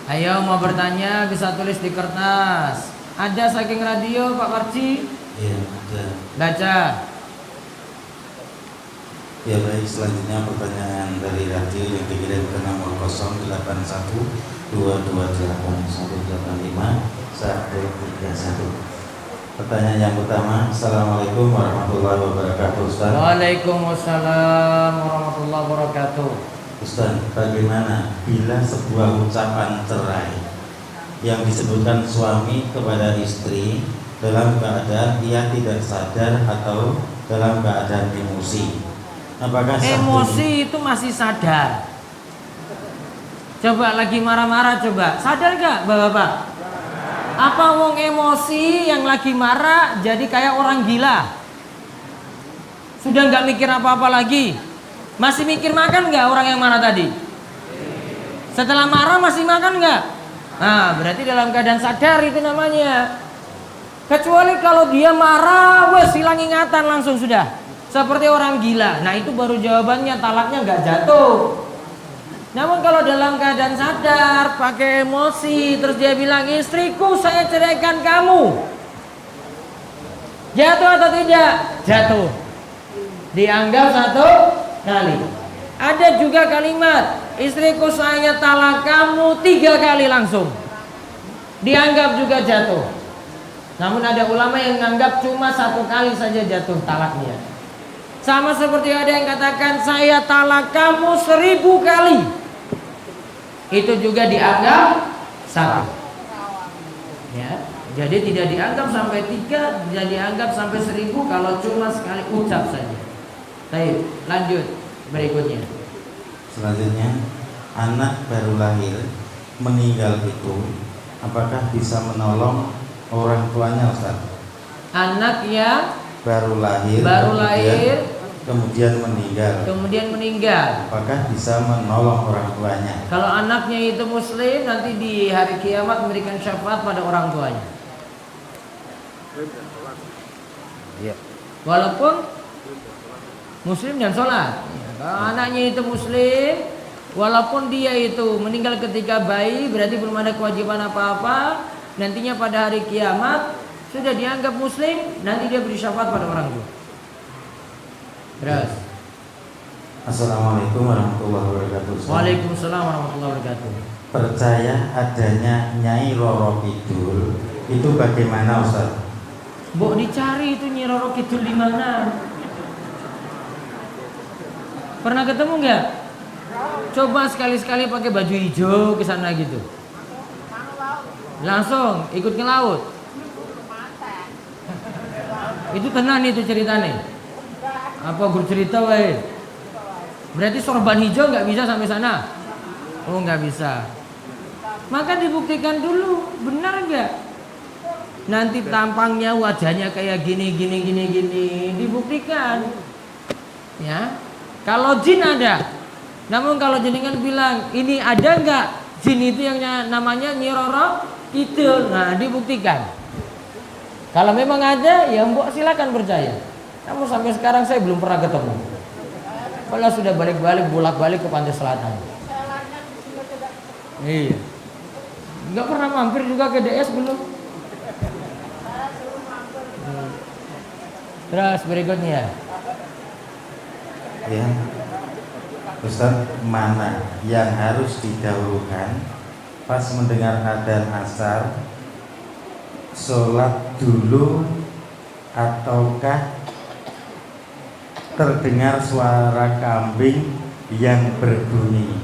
Speaker 2: Ayo mau bertanya bisa tulis di kertas. Ada saking radio Pak Marci?
Speaker 4: Iya, ada.
Speaker 2: Baca.
Speaker 4: Ya baik, selanjutnya pertanyaan dari radio yang dikirim ke nomor 0812888185 Pertanyaan yang pertama, Assalamualaikum warahmatullahi wabarakatuh, Ustaz.
Speaker 2: Waalaikumsalam warahmatullahi wabarakatuh.
Speaker 4: Ustaz, bagaimana bila sebuah ucapan cerai yang disebutkan suami kepada istri dalam keadaan ia tidak sadar atau dalam keadaan emosi? Apakah
Speaker 2: emosi itu masih sadar? Coba lagi marah-marah coba. Sadar gak Bapak-bapak? Apa wong emosi yang lagi marah jadi kayak orang gila? Sudah gak mikir apa-apa lagi? Masih mikir makan gak orang yang marah tadi? Setelah marah masih makan gak? Nah berarti dalam keadaan sadar itu namanya. Kecuali kalau dia marah, wes hilang ingatan langsung sudah. seperti orang gila. Nah itu baru jawabannya, talaknya nggak jatuh. Namun kalau dalam keadaan sadar, pakai emosi, terus dia bilang, istriku saya ceraikan kamu, jatuh atau tidak? Jatuh. Dianggap satu kali. Ada juga kalimat, istriku saya talak kamu 3 kali langsung, dianggap juga jatuh. Namun ada ulama yang menganggap cuma 1 kali saja jatuh talaknya. Sama seperti ada yang katakan saya talak kamu 1000 kali, itu juga dianggap satu. Ya, jadi tidak dianggap sampai 3, tidak dianggap sampai 1000 kalau cuma sekali ucap saja. Baik, lanjut berikutnya.
Speaker 4: Selanjutnya, anak baru lahir meninggal itu apakah bisa menolong orang tuanya, Ustaz?
Speaker 2: Anak yang
Speaker 4: baru lahir kemudian meninggal, apakah bisa menolong orang tuanya?
Speaker 2: Kalau anaknya itu muslim, nanti di hari kiamat memberikan syafaat pada orang tuanya.
Speaker 3: Iya.
Speaker 2: Walaupun muslim dan sholat. Kalau anaknya itu muslim, walaupun dia itu meninggal ketika bayi, berarti belum ada kewajiban apa-apa, nantinya pada hari kiamat sudah dianggap muslim, nanti dia beri syafaat pada orang tua. Terus.
Speaker 4: Assalamualaikum warahmatullahi wabarakatuh.
Speaker 2: Waalaikumsalam warahmatullahi wabarakatuh.
Speaker 4: Percaya adanya Nyai Roro Kidul itu bagaimana, Ustaz?
Speaker 2: Mbok dicari itu Nyai Roro Kidul di mana? Pernah ketemu nggak? Coba sekali-sekali pakai baju hijau ke sana gitu. Langsung ikut ke laut. Itu tenan itu ceritanya. Apa gue cerita wae? Berarti sorban hijau nggak bisa sampai sana? Oh nggak bisa. Maka dibuktikan dulu, benar nggak? Nanti tampangnya, wajahnya kayak gini, dibuktikan. Ya. Kalau jin ada, namun kalau jenengan bilang ini ada nggak jin itu yang namanya Nyai Roro Kidul, nah dibuktikan. Kalau memang ada, ya mbok silakan percaya. Namun sampai sekarang saya belum pernah ketemu. Kalau sudah bolak-balik ke Pantai Selatan. Iya. Nggak pernah mampir juga ke DS belum. Terus berikutnya.
Speaker 4: Ya, Ustaz, mana yang harus didahulukan pas mendengar adzan asar, sholat dulu ataukah terdengar suara kambing yang berbunyi?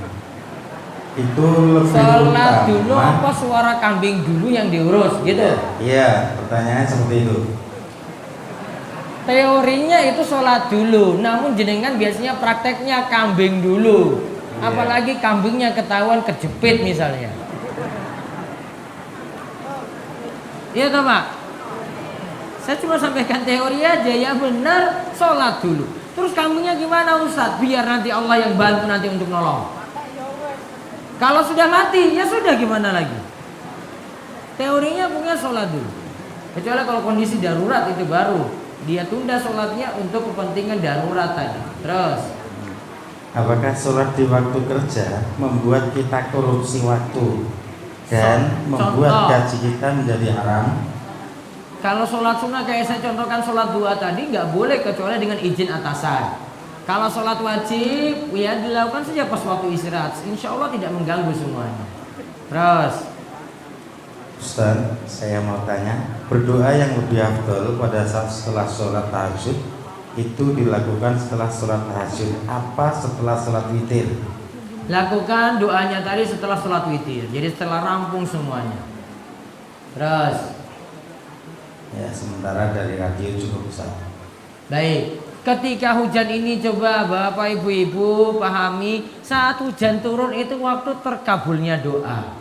Speaker 4: Itu lebih
Speaker 2: sholat
Speaker 4: utama.
Speaker 2: Dulu apa suara kambing dulu yang diurus gitu?
Speaker 4: Iya, pertanyaannya seperti itu.
Speaker 2: Teorinya itu sholat dulu, namun jenengan biasanya prakteknya kambing dulu. Apalagi kambingnya ketahuan kejepit misalnya. Iya toh Pak? Saya cuma sampaikan teori aja, ya benar sholat dulu. Terus kambingnya gimana Ustaz? Biar nanti Allah yang bantu nanti untuk nolong. Kalau sudah mati, ya sudah gimana lagi? Teorinya punya sholat dulu. Kecuali kalau kondisi darurat itu baru dia tunda sholatnya untuk kepentingan darurat tadi. Terus,
Speaker 4: apakah sholat di waktu kerja membuat kita korupsi waktu dan membuat gaji kita menjadi haram?
Speaker 2: Kalau sholat sunnah kayak saya contohkan sholat 2 tadi nggak boleh kecuali dengan izin atasan. Kalau sholat wajib ya dilakukan saja pas waktu istirahat. Insya Allah tidak mengganggu semuanya. Terus,
Speaker 4: Ustaz, saya mau tanya, berdoa yang lebih afdol pada saat setelah sholat tahajud itu dilakukan setelah sholat tahajud apa setelah sholat witir?
Speaker 2: lakukan doanya tadi setelah sholat witir. Jadi setelah rampung semuanya. Terus,
Speaker 4: Ya, sementara dari radio cukup Ustaz.
Speaker 2: baik. Ketika hujan ini coba Bapak Ibu-ibu pahami, saat hujan turun itu waktu terkabulnya doa.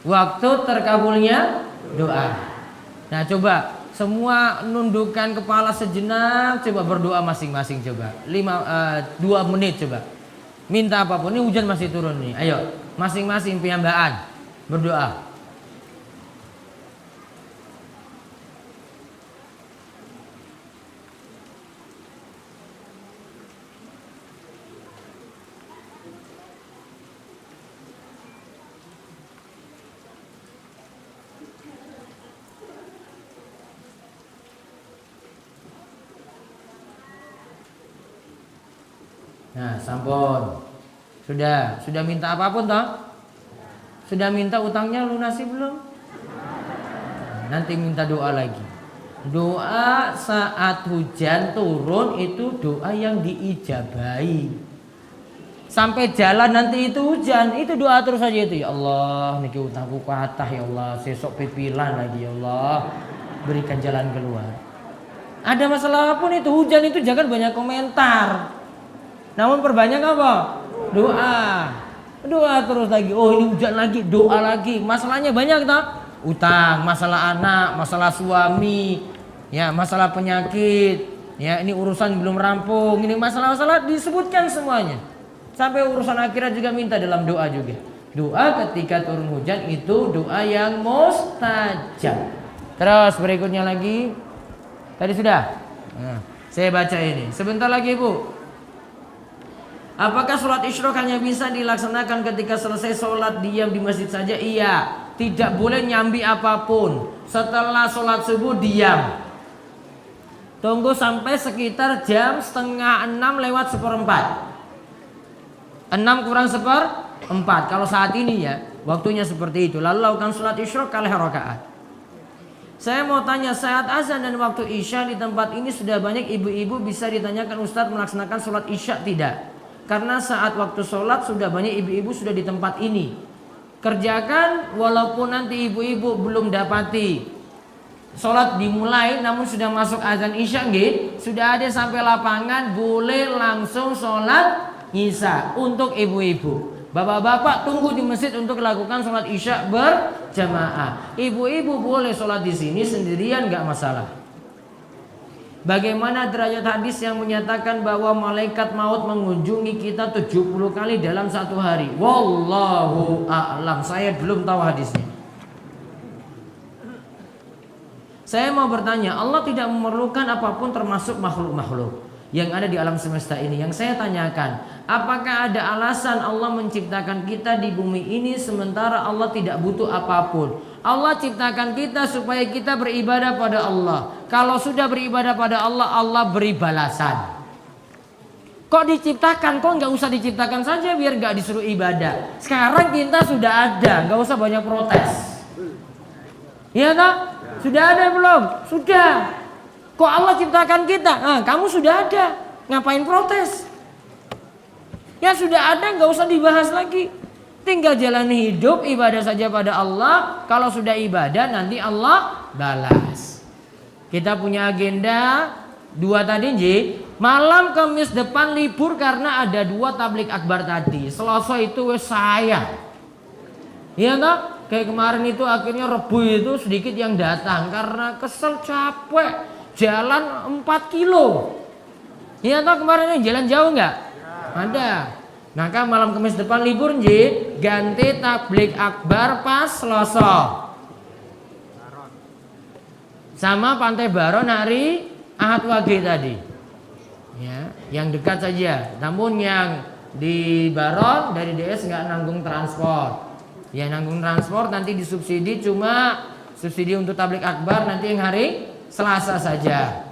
Speaker 2: Waktu terkabulnya doa. Nah coba semua nundukkan kepala sejenak, coba berdoa masing-masing coba. 2 menit coba. Minta apapun, ini hujan masih turun nih. Ayo, masing-masing piyambaan berdoa. Nah, sampun. Sudah minta apapun toh? Sudah minta utangnya lunasi belum? Nanti minta doa lagi. Doa saat hujan turun itu doa yang diijabahi. Sampai jalan nanti itu hujan, itu doa terus saja itu. Ya Allah, niki utangku kathah ya Allah, sesok pipilan lagi ya Allah. Berikan jalan keluar. Ada masalah apapun itu hujan itu jangan banyak komentar. Namun perbanyak apa? Doa. Doa terus lagi. Oh, ini hujan lagi, doa lagi. Masalahnya banyak toh? Utang, masalah anak, masalah suami, ya, masalah penyakit. Ya, ini urusan belum rampung, ini masalah-masalah disebutkan semuanya. Sampai urusan akhirat juga minta dalam doa juga. Doa ketika turun hujan itu doa yang mustajab. Terus berikutnya lagi. Tadi sudah. Nah, saya baca ini. Sebentar lagi, Bu. Apakah sholat isyraq hanya bisa dilaksanakan ketika selesai sholat diam di masjid saja? Iya. Tidak boleh nyambi apapun. Setelah sholat subuh diam. Tunggu sampai sekitar jam 5:30 6 kurang 1/4. Kalau saat ini ya, waktunya seperti itu. Lalu lakukan sholat isyraq kali rakaat. Saya mau tanya, saat azan dan waktu isya di tempat ini sudah banyak ibu-ibu, bisa ditanyakan Ustadz melaksanakan sholat isya tidak? Karena saat waktu sholat sudah banyak ibu-ibu sudah di tempat ini. Kerjakan walaupun nanti ibu-ibu belum dapati sholat dimulai, namun sudah masuk azan isya, sudah ada sampai lapangan, boleh langsung sholat isya untuk ibu-ibu. Bapak-bapak tunggu di masjid untuk lakukan sholat isya berjamaah. Ibu-ibu boleh sholat di sini sendirian, nggak masalah. Bagaimana derajat hadis yang menyatakan bahwa malaikat maut mengunjungi kita 70 kali dalam satu hari? Wallahu a'lam. Saya belum tahu hadisnya. Saya mau bertanya, Allah tidak memerlukan apapun termasuk makhluk-makhluk yang ada di alam semesta ini. Yang saya tanyakan, apakah ada alasan Allah menciptakan kita di bumi ini sementara Allah tidak butuh apapun? Allah ciptakan kita supaya kita beribadah pada Allah. Kalau sudah beribadah pada Allah, Allah beri balasan. Kok diciptakan? Kok nggak usah diciptakan saja biar nggak disuruh ibadah? Sekarang kita sudah ada, nggak usah banyak protes. Iya toh? Sudah ada belum? Sudah. Kok Allah ciptakan kita? Kamu sudah ada, ngapain protes? Ya sudah ada, nggak usah dibahas lagi. Tinggal jalani hidup, ibadah saja pada Allah. Kalau sudah ibadah, nanti Allah balas. Kita punya agenda 2 tadi, malam Kamis depan libur karena ada 2 tablik akbar tadi. Selasa itu saya. Iya toh? Kayak kemarin itu akhirnya Rebu itu sedikit yang datang karena kesel, capek. Jalan 4 kilo. Iya toh kemarin ini jalan jauh nggak? Ada. Maka malam Kamis depan libur ganti tablik akbar pas Selasa. Sama Pantai Baron hari Ahad Wage tadi. Ya, yang dekat saja. Namun yang di Baron dari DS nggak nanggung transport. Ya nanggung transport nanti disubsidi, cuma subsidi untuk tablik akbar nanti yang hari Selasa saja.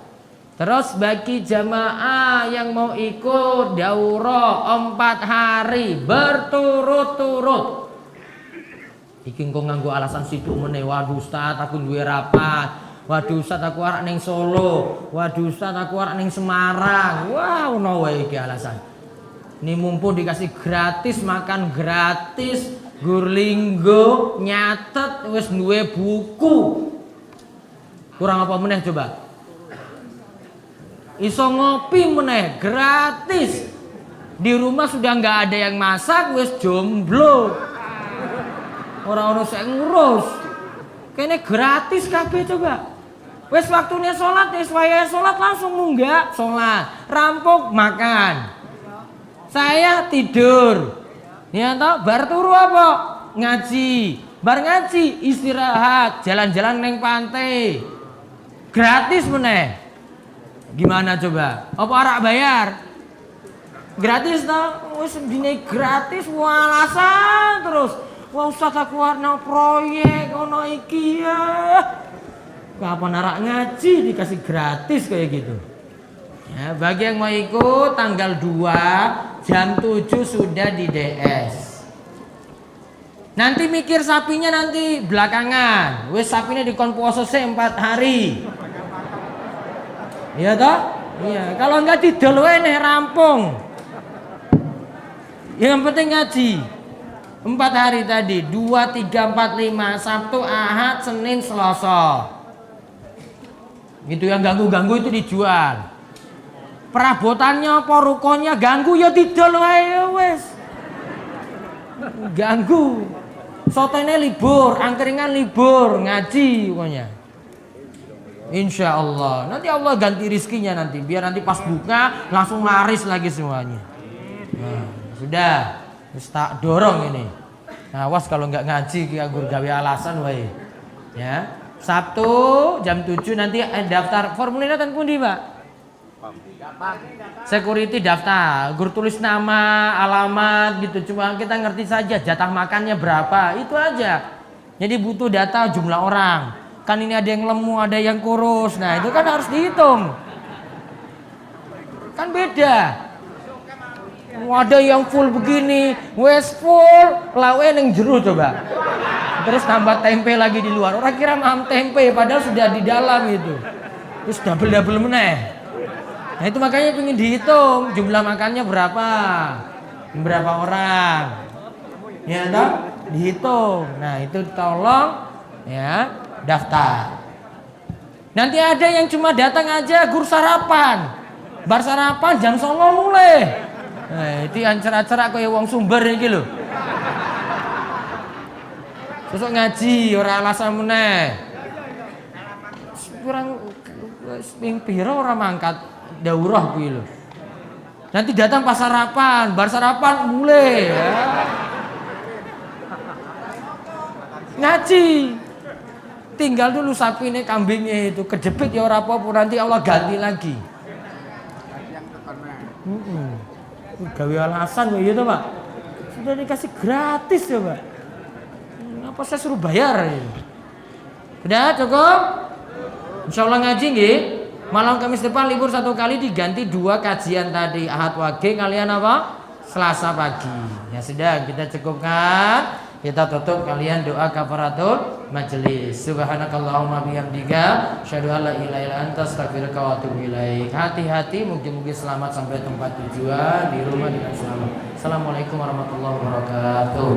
Speaker 2: Terus bagi jamaah yang mau ikut daurah 4 hari berturut-turut. Iki kok nganggo alasan situ meneh, waduh Ustaz aku duwe rapat. Waduh Ustaz aku arek ning Solo. Waduh Ustaz aku arek ning Semarang. Wow, no way iki alasan. Ini mumpung dikasih gratis, makan gratis, gurlinggo, nyatet wis duwe buku. Kurang apa meneh coba? Iso ngopi meneh gratis. Di rumah sudah nggak ada yang masak, wis jomblo. Orang-orang saya ngurus. Kayaknya gratis kabeh coba. Wis waktunya sholat, wis wayahe sholat langsung munggah sholat, rampung makan. Saya tidur. Ya toh, bar turu apa? Ngaji. Bar ngaji istirahat, jalan-jalan neng pantai. Gratis meneh. Gimana coba? Apa arak bayar? Gratis toh? Wis dine gratis walasan terus. Wah Ustaz aku warna proyek ono iki ya. Kapan arak ngaji dikasih gratis kayak gitu. Ya, bagi yang mau ikut tanggal 2 jam 7 sudah di DS. Nanti mikir sapinya nanti belakangan. Wes sapinya dikon puasa 4 hari. Iya toh? Iya, kalau enggak didol wae nih rampung. Yang penting ngaji. 4 hari tadi, 2, 3, 4, 5, Sabtu, Ahad, Senin, Selasa. Gitu, yang ganggu-ganggu itu dijual. Perabotannya apa rukonya ganggu ya didol wae ya wes. Ganggu. Sotene libur, angkringan libur, ngaji pokoknya. Insya Allah. Nanti Allah ganti rizkinya nanti. Biar nanti pas buka langsung laris lagi semuanya. Nah, sudah. Terus tak dorong ini. Nah, awas kalau nggak ngaji nganggur gawe alasan wae. Ya. Sabtu jam 7 nanti daftar formulirnya kan pundi, Pak? Security daftar, gur tulis nama, alamat gitu. Cuma kita ngerti saja jatah makannya berapa, itu aja. Jadi butuh data jumlah orang. Kan ini ada yang lemu, ada yang kurus. Nah, itu kan harus dihitung. Kan beda. Ada yang full begini, wes full, lawe neng jero coba. Terus tambah tempe lagi di luar. Orang kira mam tempe padahal sudah di dalam itu. Terus double meneh. Nah itu makanya pengen dihitung jumlah makannya berapa orang, ya toh? Dihitung. Nah itu tolong ya daftar. Nanti ada yang cuma datang aja gur sarapan, bar sarapan jam 09.00 mulai. Nah itu acara-acara kayak wong Sumber iki lho. Sosok ngaji ora alasan meneh. Kurang ping pira ora mangkat daurah kuwi lho. Nanti datang pas sarapan, bar sarapan mulai ya. Ngaji. Tinggal dulu sapine kambingnya itu kejepit ya ora apa-apa nanti Allah ganti lagi. Gawe alasan ya toh, Pak. Sudah dikasih gratis ya, Pak. Apa saya suruh bayar ya? Udah cukup? Insyaallah ngaji nggih. Malam Kamis depan libur 1 kali diganti 2 kajian tadi. Ahad wage kalian apa? Selasa pagi. Ya sudah kita cukupkan. Kita tutup kalian doa kafaratul majelis. Subhanakallahumma bihamdika asyhadu an la ilaha illa anta astaghfiruka wa atubu ilaik. Hati-hati mungkin selamat sampai tempat tujuan di rumah dengan selamat. Assalamualaikum warahmatullahi wabarakatuh.